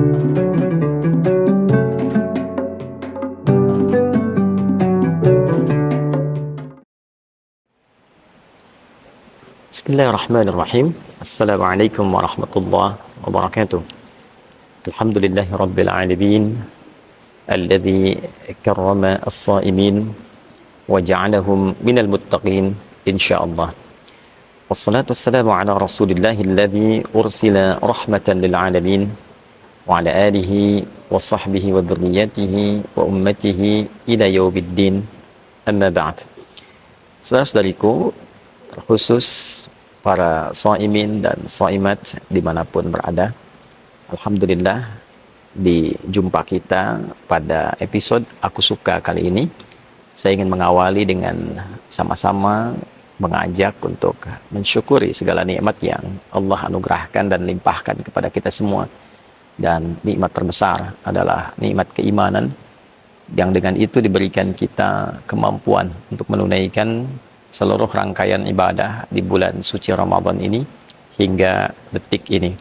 Bismillahirrahmanirrahim. Assalamualaikum warahmatullahi wabarakatuh. Alhamdulillahi rabbil alamin alladzi karrama as-saimin wa ja'alahum minal muttaqin insyaallah. Wassalatu wassalamu ala rasulillahi alladzi ursila rahmatan lil alamin wa ala alihi wa sahbihi wa dhurriyyatihi wa ummatihi ila yaumiddin. Amma ba'd. Saudara-saudariku, terkhusus para shaimin dan shaimat dimanapun berada, alhamdulillah di jumpa kita pada episode Aku Suka kali ini, saya ingin mengawali dengan sama-sama mengajak untuk mensyukuri segala nikmat yang Allah anugerahkan dan limpahkan kepada kita semua. Dan nikmat terbesar adalah nikmat keimanan, yang dengan itu diberikan kita kemampuan untuk menunaikan seluruh rangkaian ibadah di bulan suci Ramadan ini hingga detik ini.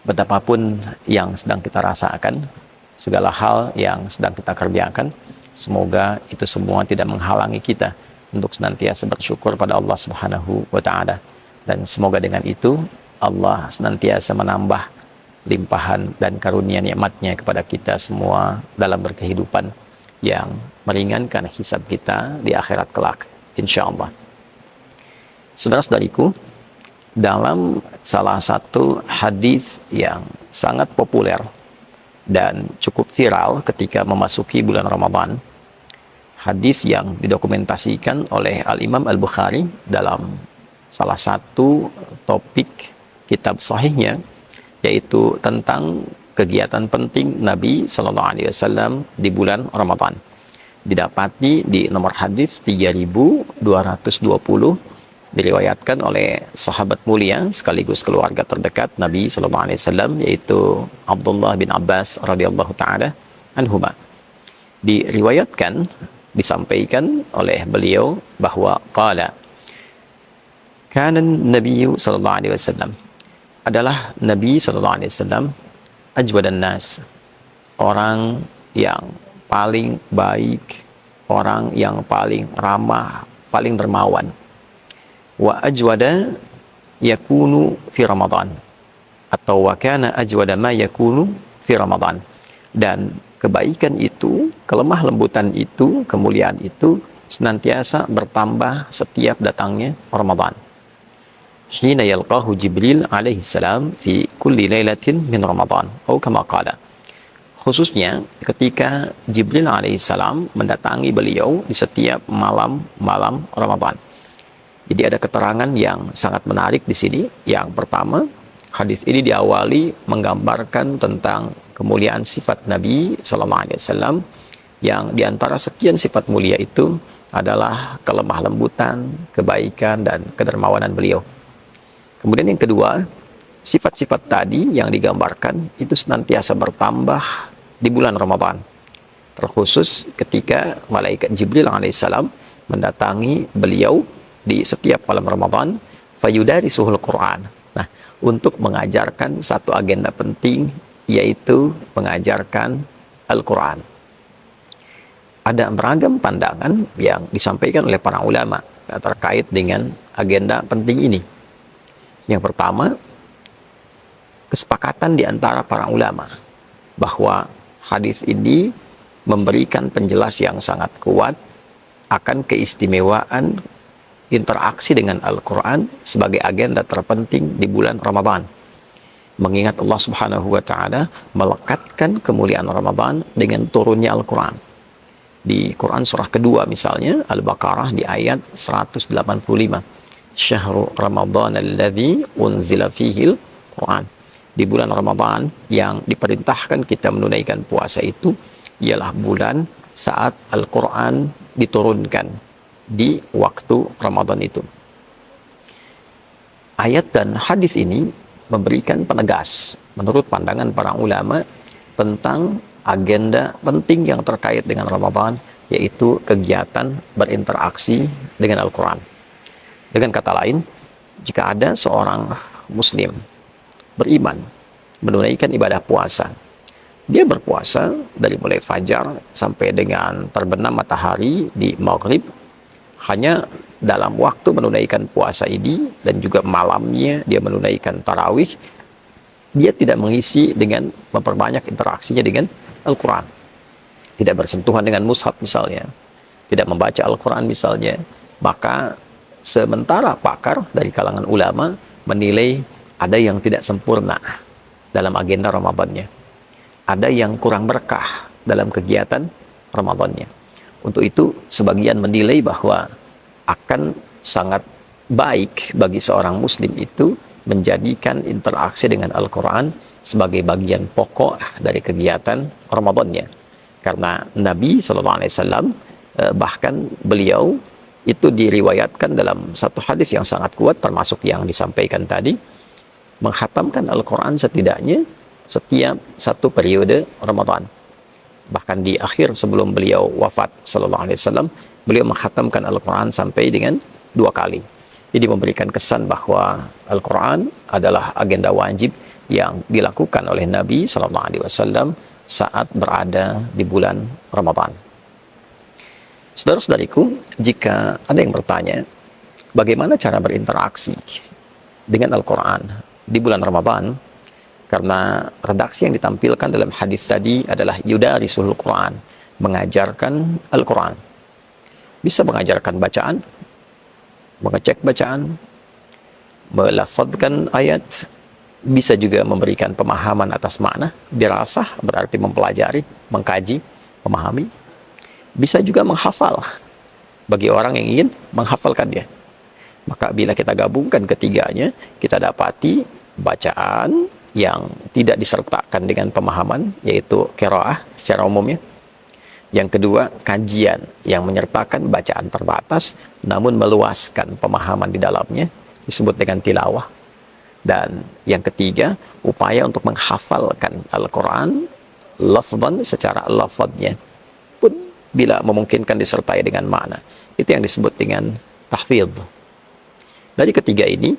Betapapun yang sedang kita rasakan, segala hal yang sedang kita kerjakan, semoga itu semua tidak menghalangi kita untuk senantiasa bersyukur pada Allah Subhanahu wa Ta'ala. Dan semoga dengan itu Allah senantiasa menambah limpahan dan karunia nikmatnya kepada kita semua dalam berkehidupan, yang meringankan hisab kita di akhirat kelak, insyaallah. Saudara-saudariku, dalam salah satu hadis yang sangat populer dan cukup viral ketika memasuki bulan Ramadan, hadis yang didokumentasikan oleh Al-Imam Al-Bukhari dalam salah satu topik kitab sahihnya, yaitu tentang kegiatan penting Nabi Sallallahu Alaihi Wasallam di bulan Ramadan. Didapati di nomor hadis 3220, diriwayatkan oleh sahabat mulia sekaligus keluarga terdekat Nabi Sallallahu Alaihi Wasallam, yaitu Abdullah bin Abbas radhiyallahu taala anhuma. Diriwayatkan, disampaikan oleh beliau bahwa qala kana Nabi Sallallahu Alaihi Wasallam, adalah Nabi Sallallahu Alaihi Wasallam ajwadan nas, orang yang paling baik, orang yang paling ramah, paling dermawan. Wa ajwada yakunu fi Ramadan, atau wa kana ajwada ma yakunu fi Ramadan. Dan kebaikan itu, kelemah lembutan itu, kemuliaan itu senantiasa bertambah setiap datangnya Ramadan. Hina yalqahu Jibril alaihi salam fi kulli lailatin min Ramadan, atau kama qala, khususnya ketika Jibril alaihissalam mendatangi beliau di setiap malam-malam Ramadan. Jadi ada keterangan yang sangat menarik di sini. Yang pertama, hadis ini diawali menggambarkan tentang kemuliaan sifat Nabi Sallallahu Alaihi Wasallam, yang diantara sekian sifat mulia itu adalah kelemah lembutan, kebaikan, dan kedermawanan beliau. Kemudian yang kedua, sifat-sifat tadi yang digambarkan itu senantiasa bertambah di bulan Ramadan, terkhusus ketika malaikat Jibril alaihissalam mendatangi beliau di setiap malam Ramadan, fayudarisuhul Quran. Nah, untuk mengajarkan satu agenda penting, yaitu mengajarkan Al-Quran. Ada beragam pandangan yang disampaikan oleh para ulama terkait dengan agenda penting ini. Yang pertama, kesepakatan di antara para ulama bahwa hadis ini memberikan penjelas yang sangat kuat akan keistimewaan interaksi dengan Al-Quran sebagai agenda terpenting di bulan Ramadan. Mengingat Allah Subhanahu wa Ta'ala melekatkan kemuliaan Ramadan dengan turunnya Al-Quran. Di Quran surah kedua misalnya, Al-Baqarah di ayat 185. Syahrul Ramadan alladzi unzila fihil Quran. Di bulan Ramadan yang diperintahkan kita menunaikan puasa itu ialah bulan saat Al-Quran diturunkan di waktu Ramadan itu. Ayat dan hadis ini memberikan penegas menurut pandangan para ulama tentang agenda penting yang terkait dengan Ramadan, yaitu kegiatan berinteraksi dengan Al-Quran. Dengan kata lain, jika ada seorang muslim beriman menunaikan ibadah puasa. Dia berpuasa dari mulai fajar sampai dengan terbenam matahari di maghrib, hanya dalam waktu menunaikan puasa ini dan juga malamnya dia menunaikan tarawih, dia tidak mengisi dengan memperbanyak interaksinya dengan Al-Quran, tidak bersentuhan dengan mushaf misalnya, tidak membaca Al-Quran misalnya. Maka sementara pakar dari kalangan ulama menilai ada yang tidak sempurna dalam agenda Ramadannya, ada yang kurang berkah dalam kegiatan Ramadannya. Untuk itu sebagian menilai bahwa akan sangat baik bagi seorang muslim itu menjadikan interaksi dengan Al-Quran sebagai bagian pokok dari kegiatan Ramadannya. Karena Nabi SAW bahkan beliau itu diriwayatkan dalam satu hadis yang sangat kuat, termasuk yang disampaikan tadi, menghatamkan Al-Quran setidaknya setiap satu periode Ramadan. Bahkan di akhir sebelum beliau wafat SAW, beliau menghatamkan Al-Quran sampai dengan 2 kali. Jadi memberikan kesan bahwa Al-Quran adalah agenda wajib yang dilakukan oleh Nabi SAW saat berada di bulan Ramadan. Saudara-saudariku, jika ada yang bertanya, bagaimana cara berinteraksi dengan Al-Quran di bulan Ramadan? Karena redaksi yang ditampilkan dalam hadis tadi adalah yudarisul Quran, mengajarkan Al-Quran. Bisa mengajarkan bacaan, mengecek bacaan, melafadzkan ayat, bisa juga memberikan pemahaman atas makna, dirasah berarti mempelajari, mengkaji, memahami. Bisa juga menghafal, bagi orang yang ingin menghafalkan dia. Maka bila kita gabungkan ketiganya, kita dapati bacaan yang tidak disertakan dengan pemahaman, yaitu qiraah secara umumnya. Yang kedua, kajian yang menyertakan bacaan terbatas namun meluaskan pemahaman di dalamnya, disebut dengan tilawah. Dan yang ketiga, upaya untuk menghafalkan Al-Quran lafzan secara lafadznya pun bila memungkinkan disertai dengan makna. Itu yang disebut dengan tahfidz. Dari ketiga ini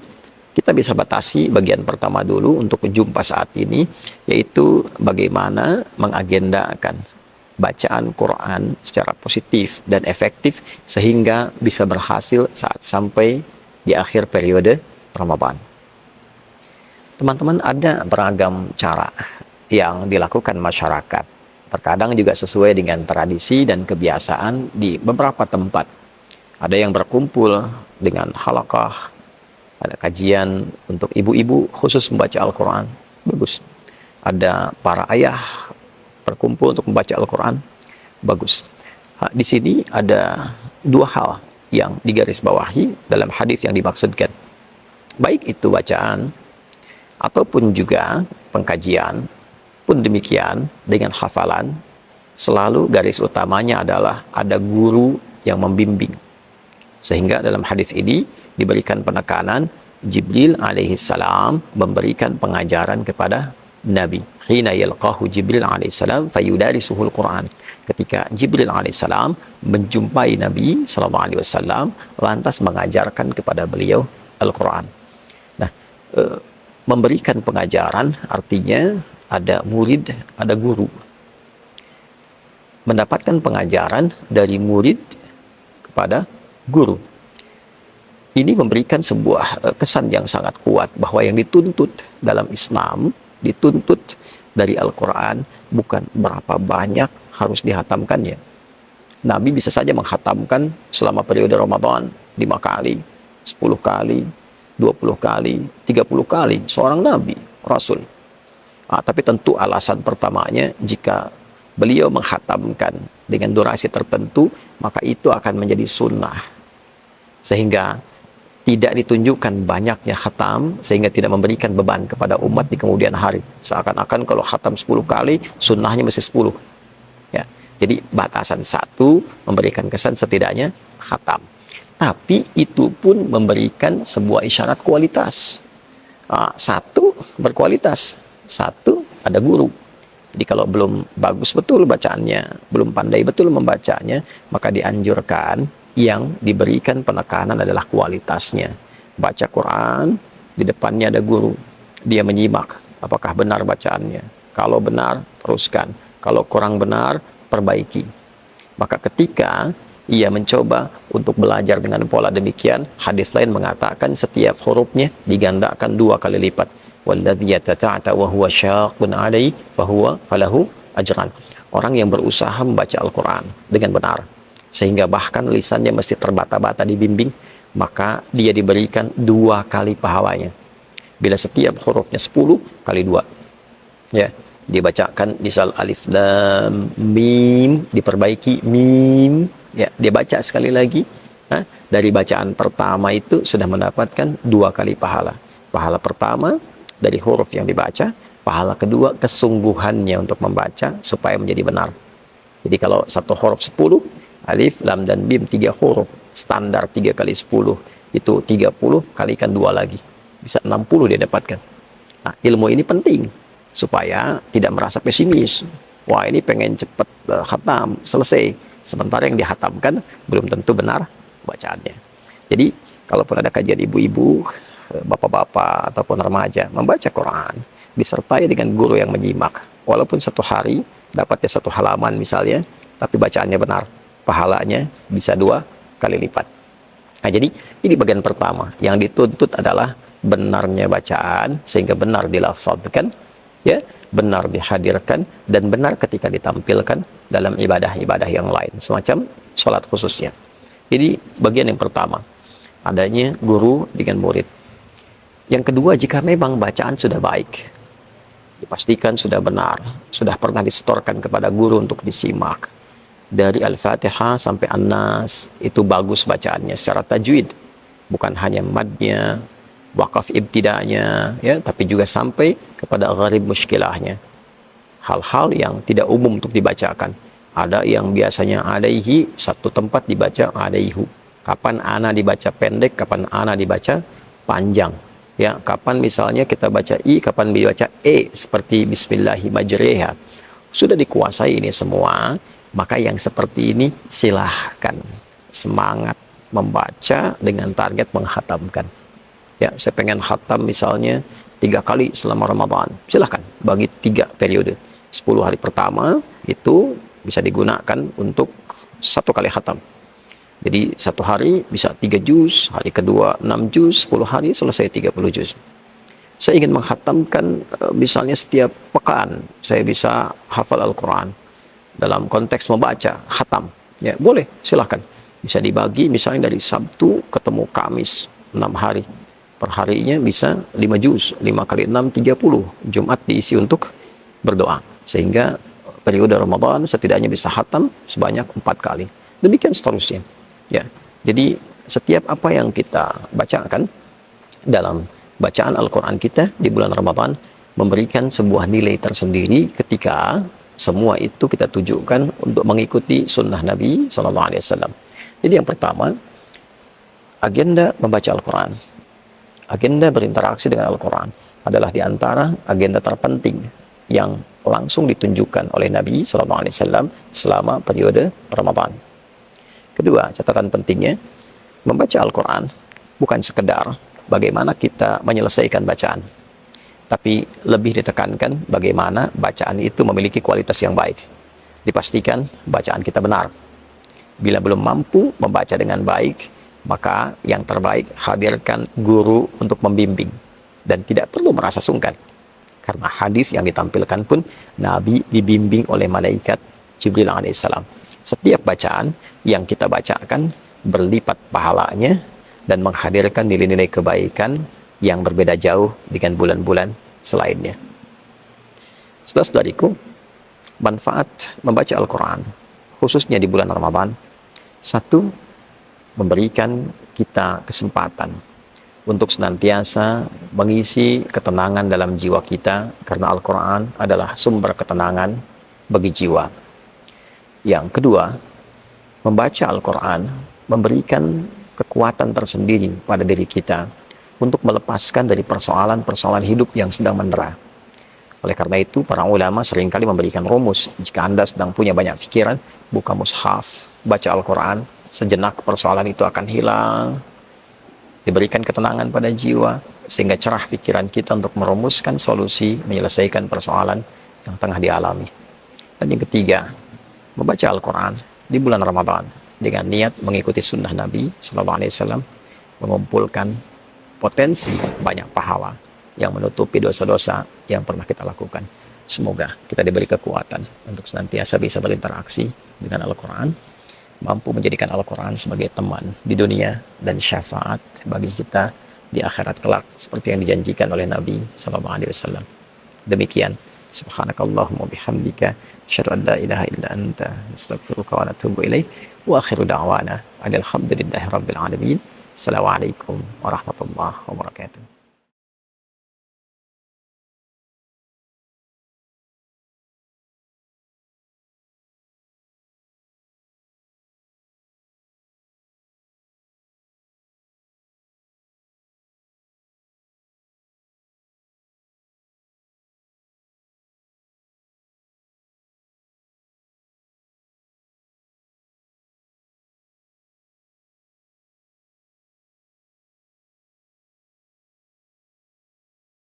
kita bisa batasi bagian pertama dulu untuk jumpa saat ini, yaitu bagaimana mengagendakan bacaan Quran secara positif dan efektif sehingga bisa berhasil saat sampai di akhir periode Ramadan. Teman-teman, ada beragam cara yang dilakukan masyarakat. Terkadang juga sesuai dengan tradisi dan kebiasaan di beberapa tempat. Ada yang berkumpul dengan halaqah, ada kajian untuk ibu-ibu khusus membaca Al-Quran, bagus. Ada para ayah berkumpul untuk membaca Al-Quran, bagus. Di sini ada 2 hal yang digarisbawahi dalam hadis yang dimaksudkan. Baik itu bacaan ataupun juga pengkajian, pun demikian dengan hafalan, selalu garis utamanya adalah ada guru yang membimbing. Sehingga dalam hadis ini diberikan penekanan Jibril alaihissalam memberikan pengajaran kepada Nabi. Hina yalqahu Jibril alaihissalam fayudarisuhul Quran. Ketika Jibril alaihissalam menjumpai Nabi SAW, lantas mengajarkan kepada beliau Al-Quran. Nah, memberikan pengajaran artinya ada murid, ada guru. Mendapatkan pengajaran dari murid kepada guru. Ini memberikan sebuah kesan yang sangat kuat bahwa yang dituntut dalam Islam, dituntut dari Al-Quran bukan berapa banyak harus dihatamkannya. Nabi bisa saja menghatamkan selama periode Ramadan 5 kali, 10 kali, 20 kali, 30 kali, seorang Nabi, Rasul. Tapi tentu alasan pertamanya, jika beliau menghatamkan dengan durasi tertentu, maka itu akan menjadi sunnah. Sehingga tidak ditunjukkan banyaknya khatam, sehingga tidak memberikan beban kepada umat di kemudian hari. Seakan-akan kalau khatam 10 kali, sunnahnya mesti 10. Ya. Jadi batasan 1 memberikan kesan setidaknya khatam. Tapi itu pun memberikan sebuah isyarat kualitas. 1 berkualitas, 1 ada guru. Jadi kalau belum bagus betul bacaannya, belum pandai betul membacanya, maka dianjurkan yang diberikan penekanan adalah kualitasnya. Baca Quran, di depannya ada guru, dia menyimak apakah benar bacaannya. Kalau benar, teruskan. Kalau kurang benar, perbaiki. Maka ketika ia mencoba untuk belajar dengan pola demikian, hadis lain mengatakan setiap hurufnya digandakan 2 kali lipat. Walladzi yatata'ata wa huwa syaqqun 'alaihi falahu ajran. Orang yang berusaha membaca Al-Quran dengan benar, sehingga bahkan lisannya mesti terbata-bata dibimbing, maka dia diberikan 2 kali pahalanya. Bila setiap hurufnya 10 kali 2, ya, dibacakan misal alif lam mim, diperbaiki mim, ya, dia baca sekali lagi, dari bacaan pertama itu sudah mendapatkan 2 kali pahala. Pahala pertama dari huruf yang dibaca, pahala kedua kesungguhannya untuk membaca supaya menjadi benar. Jadi kalau satu huruf 10, alif, lam, dan mim 3 huruf, standar 3 kali 10, itu 30, kalikan 2 lagi. Bisa 60 dia dapatkan. Nah, ilmu ini penting, supaya tidak merasa pesimis. Wah, ini pengen cepat khatam, selesai. Sementara yang dihatamkan belum tentu benar bacaannya. Jadi, kalaupun ada kajian ibu-ibu, bapak-bapak, ataupun remaja, membaca Quran, disertai dengan guru yang menyimak. Walaupun 1 hari, dapatnya 1 halaman misalnya, tapi bacaannya benar, pahalanya bisa 2 kali lipat. Nah, jadi ini bagian pertama. Yang dituntut adalah benarnya bacaan, sehingga benar dilafadzkan, ya, benar dihadirkan, dan benar ketika ditampilkan dalam ibadah-ibadah yang lain, semacam sholat khususnya. Jadi bagian yang pertama, adanya guru dengan murid. Yang kedua, jika memang bacaan sudah baik, dipastikan sudah benar, sudah pernah disetorkan kepada guru untuk disimak, dari Al-Fatihah sampai An-Nas, itu bagus bacaannya secara tajwid, bukan hanya madnya, wakaf ibtidanya, ya, tapi juga sampai kepada gharib muskilahnya. Hal-hal yang tidak umum untuk dibacakan. Ada yang biasanya alaihi, satu tempat dibaca alaihu. Kapan ana dibaca pendek, kapan ana dibaca panjang. Ya, kapan misalnya kita baca i, kapan dibaca e, seperti bismillahi majreha. Sudah dikuasai ini semua, maka yang seperti ini silahkan semangat membaca dengan target menghatamkan. Ya, saya pengen khatam misalnya 3 kali selama Ramadan. Silahkan bagi 3 periode. 10 hari pertama itu bisa digunakan untuk 1 kali khatam. Jadi 1 hari bisa 3 juz, hari kedua 6 juz, 10 hari selesai 30 juz. Saya ingin menghatamkan misalnya setiap pekan saya bisa hafal Al-Quran. Dalam konteks membaca, khatam. Ya, boleh, silahkan. Bisa dibagi misalnya dari Sabtu ketemu Kamis, 6 hari. Perharinya bisa 5 juz, 5 kali 6, 30. Jumat diisi untuk berdoa. Sehingga periode Ramadan setidaknya bisa khatam sebanyak 4 kali. Demikian seterusnya. Ya, jadi setiap apa yang kita bacakan dalam bacaan Al-Quran kita di bulan Ramadan memberikan sebuah nilai tersendiri ketika semua itu kita tujukan untuk mengikuti sunnah Nabi SAW. Jadi yang pertama, agenda membaca Al-Quran, agenda berinteraksi dengan Al-Quran adalah di antara agenda terpenting yang langsung ditunjukkan oleh Nabi SAW selama periode Ramadan. Kedua, catatan pentingnya, membaca Al-Quran bukan sekedar bagaimana kita menyelesaikan bacaan, tapi lebih ditekankan bagaimana bacaan itu memiliki kualitas yang baik. Dipastikan bacaan kita benar. Bila belum mampu membaca dengan baik, maka yang terbaik hadirkan guru untuk membimbing. Dan tidak perlu merasa sungkan. Karena hadis yang ditampilkan pun Nabi dibimbing oleh malaikat Jibril alaihissalam. Setiap bacaan yang kita bacakan berlipat pahalanya dan menghadirkan nilai-nilai kebaikan yang berbeda jauh dengan bulan-bulan selainnya. Saudara-saudariku, manfaat membaca Al-Quran, khususnya di bulan Ramadan, 1, memberikan kita kesempatan untuk senantiasa mengisi ketenangan dalam jiwa kita, karena Al-Quran adalah sumber ketenangan bagi jiwa. Yang kedua, membaca Al-Quran memberikan kekuatan tersendiri pada diri kita untuk melepaskan dari persoalan-persoalan hidup yang sedang mendera. Oleh karena itu, para ulama seringkali memberikan rumus. Jika Anda sedang punya banyak pikiran, buka mushaf, baca Al-Quran, sejenak persoalan itu akan hilang, diberikan ketenangan pada jiwa, sehingga cerah pikiran kita untuk merumuskan solusi, menyelesaikan persoalan yang tengah dialami. Dan yang ketiga, membaca Al-Quran di bulan Ramadan dengan niat mengikuti sunnah Nabi SAW, mengumpulkan potensi banyak pahala yang menutupi dosa-dosa yang pernah kita lakukan. Semoga kita diberi kekuatan untuk senantiasa bisa berinteraksi dengan Al-Quran, mampu menjadikan Al-Quran sebagai teman di dunia dan syafaat bagi kita di akhirat kelak seperti yang dijanjikan oleh Nabi SAW. Demikian, subhanakallahumma bihamdika asyhadu an la ilaha illa anta astaghfiruka wa atubu ilaik wa akhiru da'wana alhamdulillahi rabbil alamin. Assalamualaikum warahmatullahi wabarakatuh.